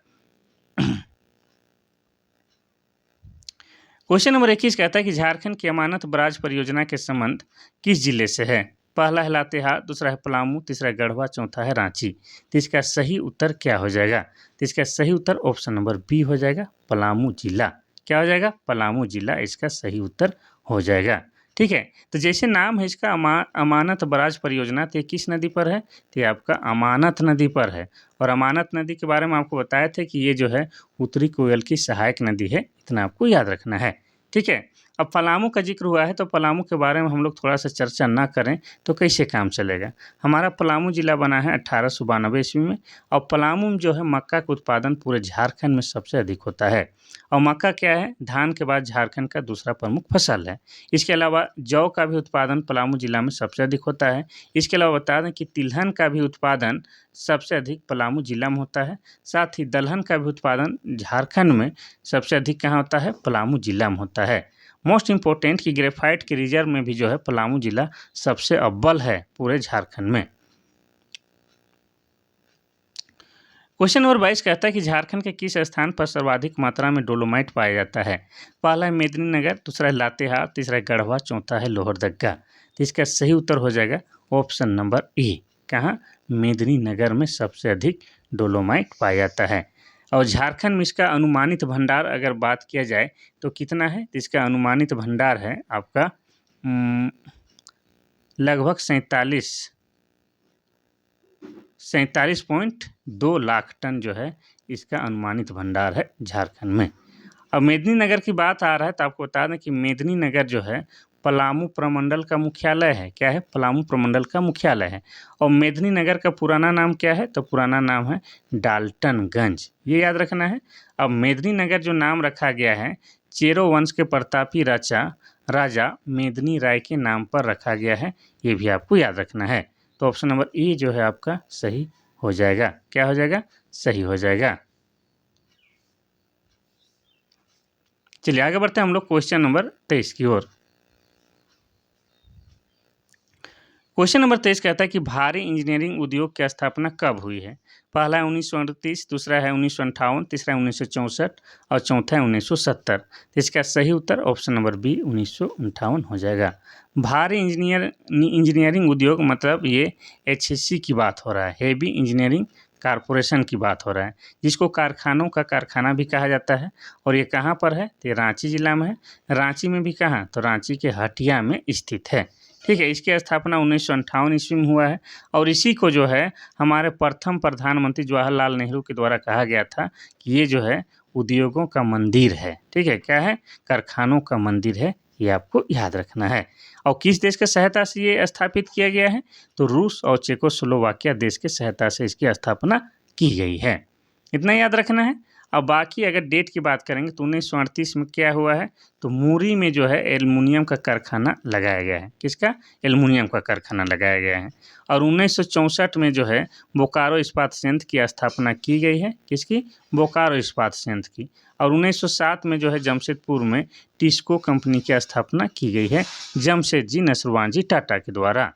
क्वेश्चन नंबर 21 कहता है कि झारखंड की अमानत बराज परियोजना के संबंध किस जिले से है। पहला है लातेहार, दूसरा है पलामू, तीसरा है गढ़वा, चौथा है रांची। तो इसका सही उत्तर क्या हो जाएगा, तो इसका सही उत्तर ऑप्शन नंबर बी हो जाएगा, पलामू जिला। क्या हो जाएगा, पलामू जिला इसका सही उत्तर हो जाएगा। ठीक है, तो जैसे नाम है इसका अमानत बराज परियोजना, तो ये किस नदी पर है, तो ये आपका अमानत नदी पर है। और अमानत नदी के बारे में आपको बताए थे कि ये जो है उत्तरी कोयल की सहायक नदी है, इतना आपको याद रखना है। ठीक है, अब पलामू का जिक्र हुआ है तो पलामू के बारे में हम लोग थोड़ा सा चर्चा ना करें तो कैसे काम चलेगा। हमारा पलामू जिला बना है 1892 ईस्वी में। और पलामू में जो है मक्का का उत्पादन पूरे झारखंड में सबसे अधिक होता है। और मक्का क्या है, धान के बाद झारखंड का दूसरा प्रमुख फसल है। इसके अलावा जौ का भी उत्पादन पलामू जिला में सबसे अधिक होता है। इसके अलावा बता दें कि तिलहन का भी उत्पादन सबसे अधिक पलामू जिला में होता है। साथ ही दलहन का भी उत्पादन झारखंड में सबसे अधिक कहाँ होता है, पलामू जिला में होता है। मोस्ट इम्पोर्टेंट कि ग्रेफाइट के रिजर्व में भी जो है पलामू जिला सबसे अव्वल है पूरे झारखंड में। क्वेश्चन नंबर 22 कहता है कि झारखंड के किस स्थान पर सर्वाधिक मात्रा में डोलोमाइट पाया जाता है। पहला है मेदिनीनगर, दूसरा है लातेहार, तीसरा है गढ़वा, चौथा है लोहरदगा। तो इसका सही उत्तर हो जाएगा ऑप्शन नंबर ए, कहाँ, मेदिनीनगर में सबसे अधिक डोलोमाइट पाया जाता है। और झारखंड में इसका अनुमानित भंडार अगर बात किया जाए तो कितना है, तो इसका अनुमानित भंडार है आपका लगभग 47.2 लाख टन जो है इसका अनुमानित भंडार है झारखंड में। अब मेदिनीनगर की बात आ रहा है तो आपको बता दें कि मेदिनीनगर जो है पलामू प्रमंडल का मुख्यालय है। क्या है, पलामू प्रमंडल का मुख्यालय है। और मेदिनीनगर का पुराना नाम क्या है, तो पुराना नाम है डाल्टनगंज, ये याद रखना है। अब मेदिनीनगर जो नाम रखा गया है चेरो वंश के प्रतापी राजा मेदिनी राय के नाम पर रखा गया है, ये भी आपको याद रखना है। तो ऑप्शन नंबर ए जो है आपका सही हो जाएगा। क्या हो जाएगा, सही हो जाएगा। चलिए आगे बढ़ते हैं हम लोग क्वेश्चन नंबर 23 की ओर। क्वेश्चन नंबर 23 कहता है कि भारी इंजीनियरिंग उद्योग की स्थापना कब हुई है। पहला है 1938, दूसरा है 1958, तीसरा है 1964 और चौथा है 1970। तो इसका सही उत्तर ऑप्शन नंबर बी 1958 हो जाएगा। भारी इंजीनियरिंग उद्योग मतलब ये HSC की बात हो रहा है, हेवी इंजीनियरिंग कारपोरेशन की बात हो रहा है, जिसको कारखानों का कारखाना भी कहा जाता है। और ये कहाँ पर है? तो ये रांची जिला में है। रांची में भी कहाँ? तो रांची के हटिया में स्थित है। ठीक है, इसकी स्थापना 1958 ईस्वी में हुआ है और इसी को जो है हमारे प्रथम प्रधानमंत्री जवाहरलाल नेहरू के द्वारा कहा गया था कि ये जो है उद्योगों का मंदिर है। ठीक है, क्या है? कारखानों का मंदिर है, ये आपको याद रखना है। और किस देश की सहायता से ये स्थापित किया गया है? तो रूस और चेकोस्लोवाकिया देश की सहायता से इसकी स्थापना की गई है। इतना याद रखना है। अब बाकी अगर डेट की बात करेंगे तो 1938 में क्या हुआ है? तो मुरी में जो है एल्युमिनियम का कारखाना लगाया गया है। किसका? एल्युमिनियम का कारखाना लगाया गया है। और 1964 में जो है बोकारो इस्पात संयंत्र की स्थापना की गई है। किसकी? बोकारो इस्पात संयंत्र की। और 1907 में जो है जमशेदपुर में टिस्को कंपनी की स्थापना की गई है जमशेदजी नसरुवानजी टाटा के द्वारा।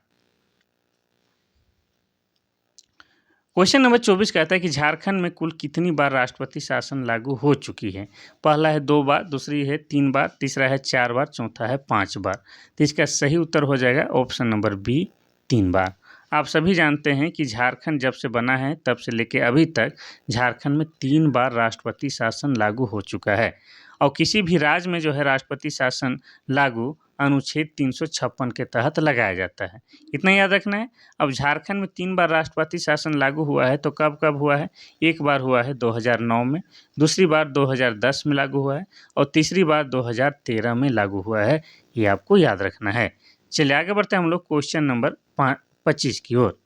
क्वेश्चन नंबर 24 कहता है कि झारखंड में कुल कितनी बार राष्ट्रपति शासन लागू हो चुकी है? पहला है 2 बार, दूसरी है 3 बार, तीसरा है 4 बार, चौथा है 5 बार। तो इसका सही उत्तर हो जाएगा ऑप्शन नंबर बी, 3 बार। आप सभी जानते हैं कि झारखंड जब से बना है तब से लेके अभी तक झारखंड में 3 बार राष्ट्रपति शासन लागू हो चुका है। और किसी भी राज्य में जो है राष्ट्रपति शासन लागू अनुच्छेद 356 के तहत लगाया जाता है। इतना याद रखना है। अब झारखंड में 3 बार राष्ट्रपति शासन लागू हुआ है तो कब कब हुआ है? एक बार हुआ है 2009 में, दूसरी बार 2010 में लागू हुआ है और तीसरी बार 2013 में लागू हुआ है। ये आपको याद रखना है। चलिए आगे बढ़ते हैं हम लोग क्वेश्चन नंबर 25 की ओर।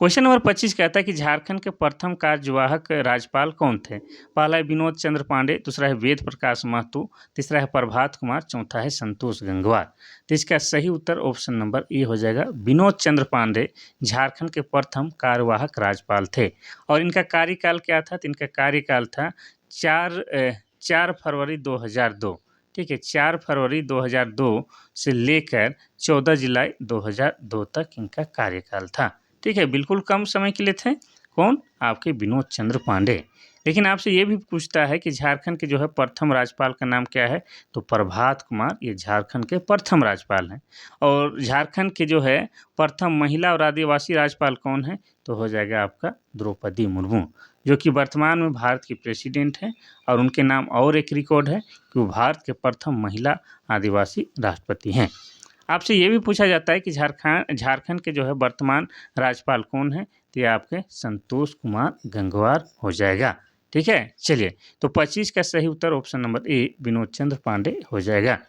क्वेश्चन नंबर 25 कहता है कि झारखंड के प्रथम कार्यवाहक राज्यपाल कौन थे? पहला है विनोद चंद्र पांडे, दूसरा है वेद प्रकाश महतो, तीसरा है प्रभात कुमार, चौथा है संतोष गंगवार। तो इसका सही उत्तर ऑप्शन नंबर ए हो जाएगा। विनोद चंद्र पांडे झारखंड के प्रथम कार्यवाहक राज्यपाल थे और इनका कार्यकाल क्या था? तो इनका कार्यकाल था 4 फरवरी 2002। ठीक है, 4 फरवरी 2002 से लेकर 14 जुलाई 2002 तक इनका कार्यकाल था। ठीक है, बिल्कुल कम समय के लिए थे। कौन? आपके विनोद चंद्र पांडे। लेकिन आपसे ये भी पूछता है कि झारखंड के जो है प्रथम राज्यपाल का नाम क्या है? तो प्रभात कुमार ये झारखंड के प्रथम राज्यपाल हैं। और झारखंड के जो है प्रथम महिला और आदिवासी राज्यपाल कौन है? तो हो जाएगा आपका द्रौपदी मुर्मू, जो कि वर्तमान में भारत की प्रेसिडेंट हैं। और उनके नाम और एक रिकॉर्ड है कि वो भारत के प्रथम महिला आदिवासी राष्ट्रपति हैं। आपसे ये भी पूछा जाता है कि झारखंड के जो है वर्तमान राज्यपाल कौन है? तो ये आपके संतोष कुमार गंगवार हो जाएगा। ठीक है, चलिए तो 25 का सही उत्तर ऑप्शन नंबर ए विनोद चंद्र पांडे हो जाएगा।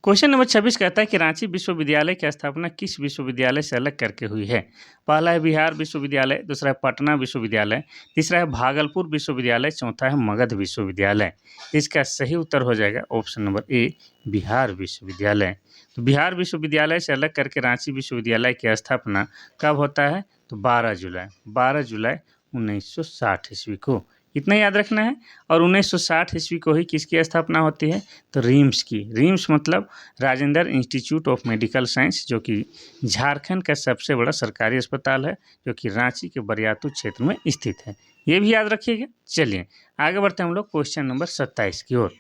क्वेश्चन नंबर 26 कहता है कि रांची विश्वविद्यालय की स्थापना किस विश्वविद्यालय से अलग करके हुई है? पहला है बिहार विश्वविद्यालय, दूसरा है पटना विश्वविद्यालय, तीसरा है भागलपुर विश्वविद्यालय, चौथा है मगध विश्वविद्यालय। इसका सही उत्तर हो जाएगा ऑप्शन नंबर ए बिहार विश्वविद्यालय। तो बिहार विश्वविद्यालय से अलग करके रांची विश्वविद्यालय की स्थापना कब होता है? तो 12 जुलाई 1960 ईस्वी को। इतना याद रखना है। और 1960 ईस्वी को ही किसकी स्थापना होती है? तो रिम्स की। रिम्स मतलब Rajendra institute of medical science, जो कि झारखंड का सबसे बड़ा सरकारी अस्पताल है, जो कि रांची के बरियातू क्षेत्र में स्थित है। ये भी याद रखिएगा। चलिए आगे बढ़ते हैं हम लोग क्वेश्चन नंबर 27 की ओर।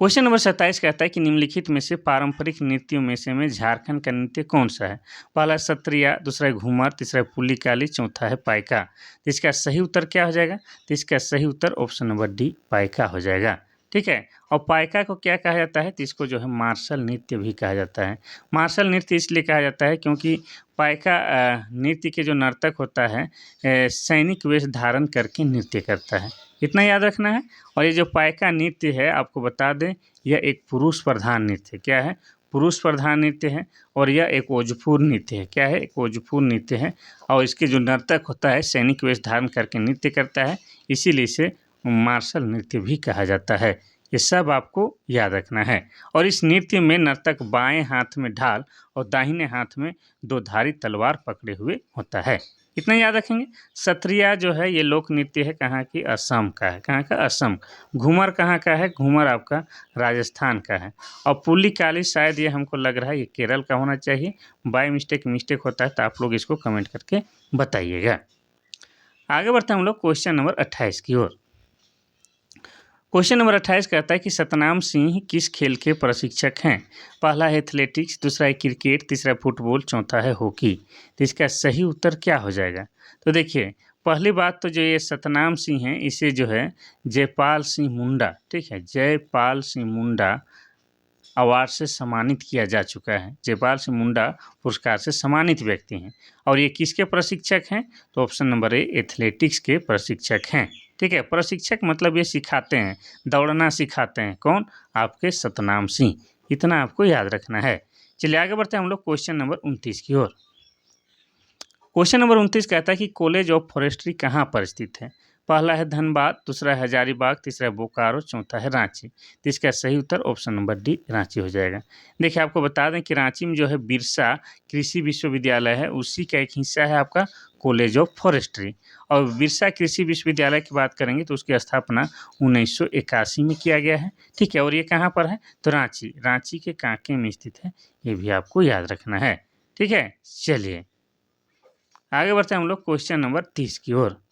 क्वेश्चन नंबर 27 कहता है कि निम्नलिखित में से पारंपरिक नृत्यों में से झारखंड का नृत्य कौन सा है? पहला सत्रिया, दूसरा है घूमर, तीसरा है पुलिकाली, चौथा है पाइका। तो इसका सही उत्तर क्या हो जाएगा? तो इसका सही उत्तर ऑप्शन नंबर डी पाइका हो जाएगा। ठीक है, और पाइका को क्या कहा जाता है? तो इसको जो है मार्शल नृत्य भी कहा जाता है। मार्शल नृत्य इसलिए कहा जाता है क्योंकि पाइका नृत्य के जो नर्तक होता है सैनिक वेश धारण करके नृत्य करता है। इतना याद रखना है। और ये जो पाइका नृत्य है आपको बता दें, यह एक पुरुष प्रधान नृत्य क्या है? पुरुष प्रधान नृत्य है। और यह एक ओजपूर्ण नृत्य है। क्या है? एक ओजपूर्ण नृत्य है। और इसके जो नर्तक होता है सैनिक वेश धारण करके नृत्य करता है, इसीलिए इसे मार्शल नृत्य भी कहा जाता है। ये सब आपको याद रखना है। और इस नृत्य में नर्तक बाएं हाथ में ढाल और दाहिने हाथ में 2 धारी तलवार पकड़े हुए होता है। इतना याद रखेंगे। सत्रिया जो है ये लोक नृत्य है कहाँ की? असम का है। कहाँ का? असम। घूमर कहाँ का है? घूमर आपका राजस्थान का है। और पुलिकाली शायद ये हमको लग रहा है ये केरल का होना चाहिए। बाय मिस्टेक होता है तो आप लोग इसको कमेंट करके बताइएगा। आगे बढ़ते हैं हम लोग क्वेश्चन नंबर 28 की ओर। क्वेश्चन नंबर 28 कहता है कि सतनाम सिंह किस खेल के प्रशिक्षक हैं? पहला है एथलेटिक्स, दूसरा है क्रिकेट, तीसरा है फुटबॉल, चौथा है हॉकी। तो इसका सही उत्तर क्या हो जाएगा? तो देखिए, पहली बात तो जो ये सतनाम सिंह हैं, इसे जो है जयपाल सिंह मुंडा, ठीक है, जयपाल सिंह मुंडा अवार्ड से सम्मानित किया जा चुका है। जयपाल सिंह मुंडा पुरस्कार से सम्मानित व्यक्ति हैं। और ये किसके प्रशिक्षक हैं? तो ऑप्शन नंबर ए एथलेटिक्स के प्रशिक्षक हैं। ठीक है, प्रशिक्षक मतलब ये सिखाते हैं, दौड़ना सिखाते हैं। कौन? आपके सतनाम सिंह। इतना आपको याद रखना है। चलिए आगे बढ़ते हैं हम लोग क्वेश्चन नंबर 29 की ओर। क्वेश्चन नंबर 29 कहता है कि कॉलेज ऑफ फॉरेस्ट्री कहाँ पर स्थित है? पहला है धनबाद, दूसरा है हजारीबाग, तीसरा है बोकारो, चौथा है रांची। तो इसका सही उत्तर ऑप्शन नंबर डी रांची हो जाएगा। देखिए, आपको बता दें कि रांची में जो है बिरसा कृषि विश्वविद्यालय है, उसी का एक हिस्सा है आपका कॉलेज ऑफ फॉरेस्ट्री। और बिरसा कृषि विश्वविद्यालय की बात करेंगे तो उसकी स्थापना 1981 में किया गया है। ठीक है, और ये कहाँ पर है? तो रांची, रांची के कांके में स्थित है। ये भी आपको याद रखना है। ठीक है, चलिए आगे बढ़ते हैं हम लोग क्वेश्चन नंबर 30 की ओर।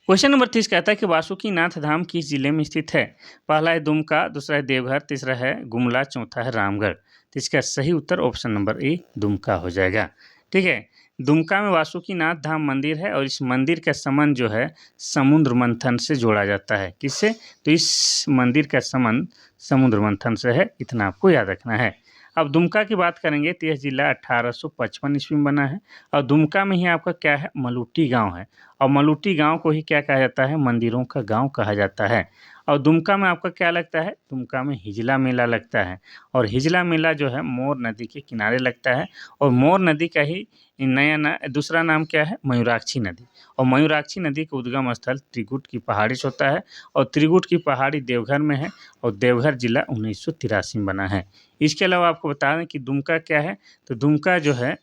क्वेश्चन नंबर 30 कहता है कि वासुकीनाथ धाम किस जिले में स्थित है? पहला है दुमका, दूसरा है देवघर, तीसरा है गुमला, चौथा है रामगढ़। तो इसका सही उत्तर ऑप्शन नंबर ए दुमका हो जाएगा। ठीक है, दुमका में वासुकीनाथ धाम मंदिर है और इस मंदिर का संबंध जो है समुद्र मंथन से जोड़ा जाता है। किससे? तो इस मंदिर का संबंध समुद्र मंथन से है। इतना आपको याद रखना है। अब दुमका की बात करेंगे तो यह जिला 1855 ईस्वी में बना है। और दुमका में ही आपका क्या है? मलुटी गांव है। और मलुटी गांव को ही क्या कहा जाता है? मंदिरों का गांव कहा जाता है। और दुमका में आपका क्या लगता है? दुमका में हिजला मेला लगता है। और हिजला मेला जो है मोर नदी के किनारे लगता है। और मोर नदी का ही दूसरा नाम क्या है? मयूराक्षी नदी। और मयूराक्षी नदी का उद्गम स्थल त्रिकुट की पहाड़ी से होता है। और त्रिकुट की पहाड़ी देवघर में है। और देवघर जिला 1983 में बना है। इसके अलावा आपको बता दें कि दुमका क्या है? तो दुमका जो है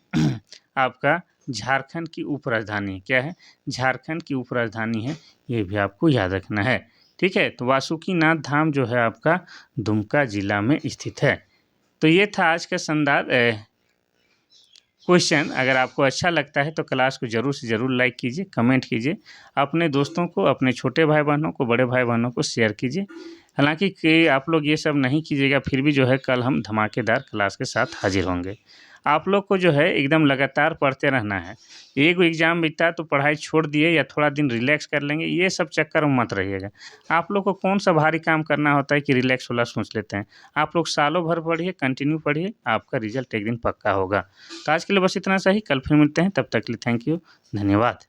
आपका झारखंड की उपराजधानी है। क्या है? झारखंड की उपराजधानी है। ये भी आपको याद रखना है। ठीक है, तो वासुकीनाथ धाम जो है आपका दुमका जिला में स्थित है। तो ये था आज का शानदार क्वेश्चन। अगर आपको अच्छा लगता है तो क्लास को ज़रूर से ज़रूर लाइक कीजिए, कमेंट कीजिए, अपने दोस्तों को, अपने छोटे भाई बहनों को, बड़े भाई बहनों को शेयर कीजिए। हालांकि कि आप लोग ये सब नहीं कीजिएगा, फिर भी जो है कल हम धमाकेदार क्लास के साथ हाजिर होंगे। आप लोग को जो है एकदम लगातार पढ़ते रहना है। एक एग्ज़ाम बीता तो पढ़ाई छोड़ दिए या थोड़ा दिन रिलैक्स कर लेंगे, ये सब चक्कर में मत रहिएगा। आप लोग को कौन सा भारी काम करना होता है कि रिलैक्स वाला सोच लेते हैं। आप लोग सालों भर पढ़िए, कंटिन्यू पढ़िए, आपका रिजल्ट एक दिन पक्का होगा। तो आज के लिए बस इतना सही। कल फिर मिलते हैं, तब तक के लिए थैंक यू, धन्यवाद।